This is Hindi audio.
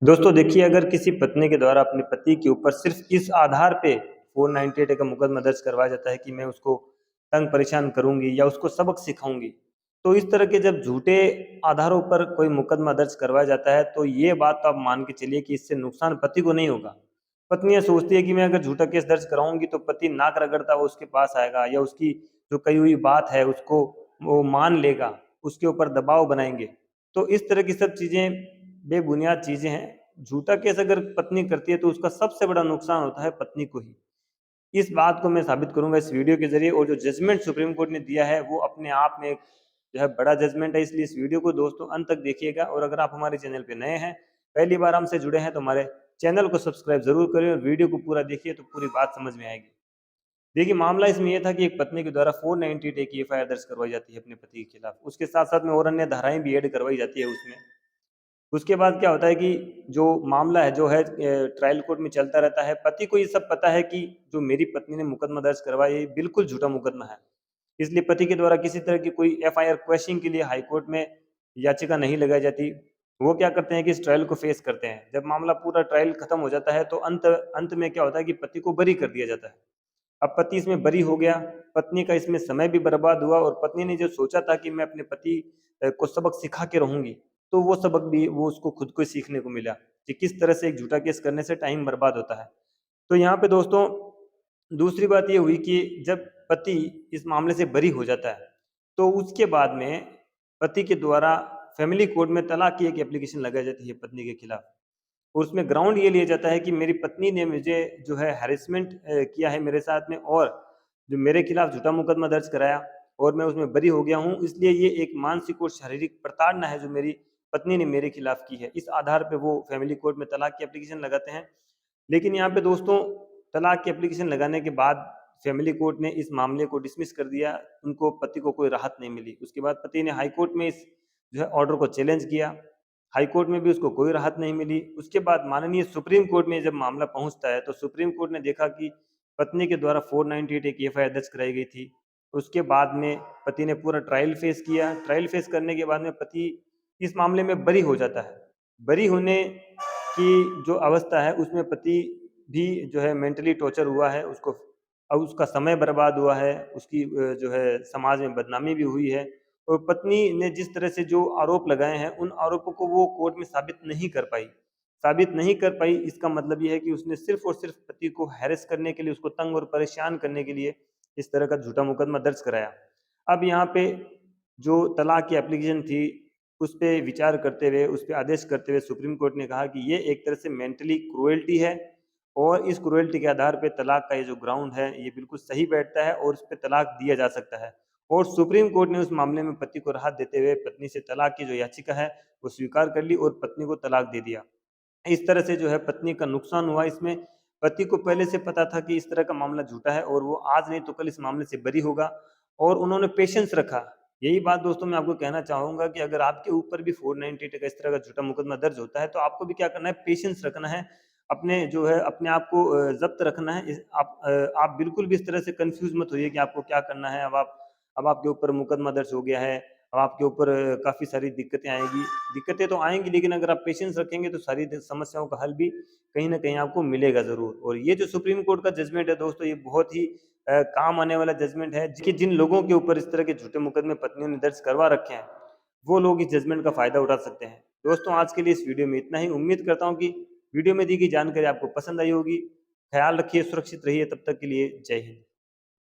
दोस्तों देखिए, अगर किसी पत्नी के द्वारा अपने पति के ऊपर सिर्फ इस आधार पे 498 का मुकदमा दर्ज करवाया जाता है कि मैं उसको तंग परेशान करूंगी या उसको सबक सिखाऊंगी, तो इस तरह के जब झूठे आधारों पर कोई मुकदमा दर्ज करवाया जाता है तो ये बात तो आप मान के चलिए कि इससे नुकसान पति को नहीं होगा। पत्नी ये सोचती है कि मैं अगर झूठा केस दर्ज कराऊंगी तो पति नाक रगड़ता वो उसके पास आएगा या उसकी जो कही हुई बात है उसको वो मान लेगा, उसके ऊपर दबाव बनाएंगे। तो इस तरह की सब चीजें बेबुनियाद चीजें हैं। झूठा केस अगर पत्नी करती है तो उसका सबसे बड़ा नुकसान होता है पत्नी को ही। इस बात को मैं साबित करूंगा इस वीडियो के जरिए, और जो जजमेंट सुप्रीम कोर्ट ने दिया है वो अपने आप में एक जो है बड़ा जजमेंट है। इसलिए इस वीडियो को दोस्तों अंत तक देखिएगा, और अगर आप हमारे चैनल पे नए हैं, पहली बार हमसे जुड़े हैं, तो हमारे चैनल को सब्सक्राइब जरूर करें और वीडियो को पूरा देखिए तो पूरी बात समझ में आएगी। देखिए, मामला इसमें यह था कि एक पत्नी के द्वारा 498 की एफआईआर दर्ज करवाई जाती है अपने पति के खिलाफ। उसके साथ साथ में और अन्य धाराएं भी ऐड करवाई जाती है उसमें। उसके बाद क्या होता है कि जो मामला है जो है ट्रायल कोर्ट में चलता रहता है। पति को ये सब पता है कि जो मेरी पत्नी ने मुकदमा दर्ज करवाया ये बिल्कुल झूठा मुकदमा है। इसलिए पति के द्वारा किसी तरह की कोई एफआईआर क्वेश्चन के लिए हाई कोर्ट में याचिका नहीं लगाई जाती। वो क्या करते हैं कि इस ट्रायल को फेस करते हैं। जब मामला पूरा ट्रायल खत्म हो जाता है तो अंत अंत में क्या होता है कि पति को बरी कर दिया जाता है। अब पति इसमें बरी हो गया, पत्नी का इसमें समय भी बर्बाद हुआ, और पत्नी ने जो सोचा था कि मैं अपने पति को सबक सिखा के रहूंगी, तो वो सबक भी वो उसको खुद को सीखने को मिला कि किस तरह से एक झूठा केस करने से टाइम बर्बाद होता है। तो यहाँ पे दोस्तों दूसरी बात ये हुई कि जब पति इस मामले से बरी हो जाता है तो उसके बाद में पति के द्वारा फैमिली कोर्ट में तलाक की एक एप्लीकेशन लगाई जाती है पत्नी के खिलाफ। और उसमें ग्राउंड ये लिया जाता है कि मेरी पत्नी ने मुझे जो है हैरेसमेंट किया है मेरे साथ में, और जो मेरे खिलाफ झूठा मुकदमा दर्ज कराया और मैं उसमें बरी हो गया हूँ, इसलिए ये एक मानसिक और शारीरिक प्रताड़ना है जो मेरी पत्नी ने मेरे खिलाफ की है। इस आधार पे वो फैमिली कोर्ट में तलाक की एप्लीकेशन लगाते हैं। लेकिन यहाँ पे दोस्तों तलाक की एप्लीकेशन लगाने के बाद फैमिली कोर्ट ने इस मामले को डिसमिस कर दिया। उनको पति को कोई राहत नहीं मिली। उसके बाद पति ने हाई कोर्ट में इस जो है ऑर्डर को चैलेंज किया। हाई कोर्ट में भी उसको कोई राहत नहीं मिली। उसके बाद माननीय सुप्रीम कोर्ट में जब मामला पहुंचता है तो सुप्रीम कोर्ट ने देखा कि पत्नी के द्वारा 498 की एफआईआर दर्ज कराई गई थी। उसके बाद में पति ने पूरा ट्रायल फेस किया। ट्रायल फेस करने के बाद में पति इस मामले में बरी हो जाता है। बरी होने की जो अवस्था है उसमें पति भी जो है मेंटली टॉर्चर हुआ है। उसको अब उसका समय बर्बाद हुआ है, उसकी जो है समाज में बदनामी भी हुई है। और पत्नी ने जिस तरह से जो आरोप लगाए हैं उन आरोपों को वो कोर्ट में साबित नहीं कर पाई। इसका मतलब ये है कि उसने सिर्फ और सिर्फ पति को हैरेस करने के लिए, उसको तंग और परेशान करने के लिए इस तरह का झूठा मुकदमा दर्ज कराया। अब यहाँ पे जो तलाक की एप्लीकेशन थी उस पे विचार करते हुए, उस पे आदेश करते हुए सुप्रीम कोर्ट ने कहा कि ये एक तरह से मेंटली क्रूएल्टी है, और इस क्रूएल्टी के आधार पे तलाक का ये जो ग्राउंड है ये बिल्कुल सही बैठता है और इस पे तलाक दिया जा सकता है। और सुप्रीम कोर्ट ने उस मामले में पति को राहत देते हुए पत्नी से तलाक की जो याचिका है वो स्वीकार कर ली और पत्नी को तलाक दे दिया। इस तरह से जो है पत्नी का नुकसान हुआ इसमें। पति को पहले से पता था कि इस तरह का मामला झूठा है और वो आज नहीं तो कल इस मामले से बरी होगा, और उन्होंने पेशेंस रखा। यही बात दोस्तों मैं आपको कहना चाहूंगा कि अगर आपके ऊपर भी 498 का इस तरह का झूठा मुकदमा दर्ज होता है तो आपको भी क्या करना है, पेशेंस रखना है। अपने जो है अपने आप को जब्त रखना है। आप बिल्कुल भी इस तरह से कंफ्यूज मत होइए कि आपको क्या करना है। अब आपके ऊपर मुकदमा दर्ज हो गया है, अब आपके ऊपर काफ़ी सारी दिक्कतें आएँगी। दिक्कतें तो आएँगी, लेकिन अगर आप पेशेंस रखेंगे तो सारी समस्याओं का हल भी कहीं न कहीं आपको मिलेगा ज़रूर। और ये जो सुप्रीम कोर्ट का जजमेंट है दोस्तों, ये बहुत ही काम आने वाला जजमेंट है कि जिन लोगों के ऊपर इस तरह के झूठे मुकदमे पत्नियों ने दर्ज करवा रखे हैं, वो लोग इस जजमेंट का फ़ायदा उठा सकते हैं। दोस्तों आज के लिए इस वीडियो में इतना ही। उम्मीद करता हूँ कि वीडियो में दी गई जानकारी आपको पसंद आई होगी। ख़्याल रखिए, सुरक्षित रहिए, तब तक के लिए जय हिंद।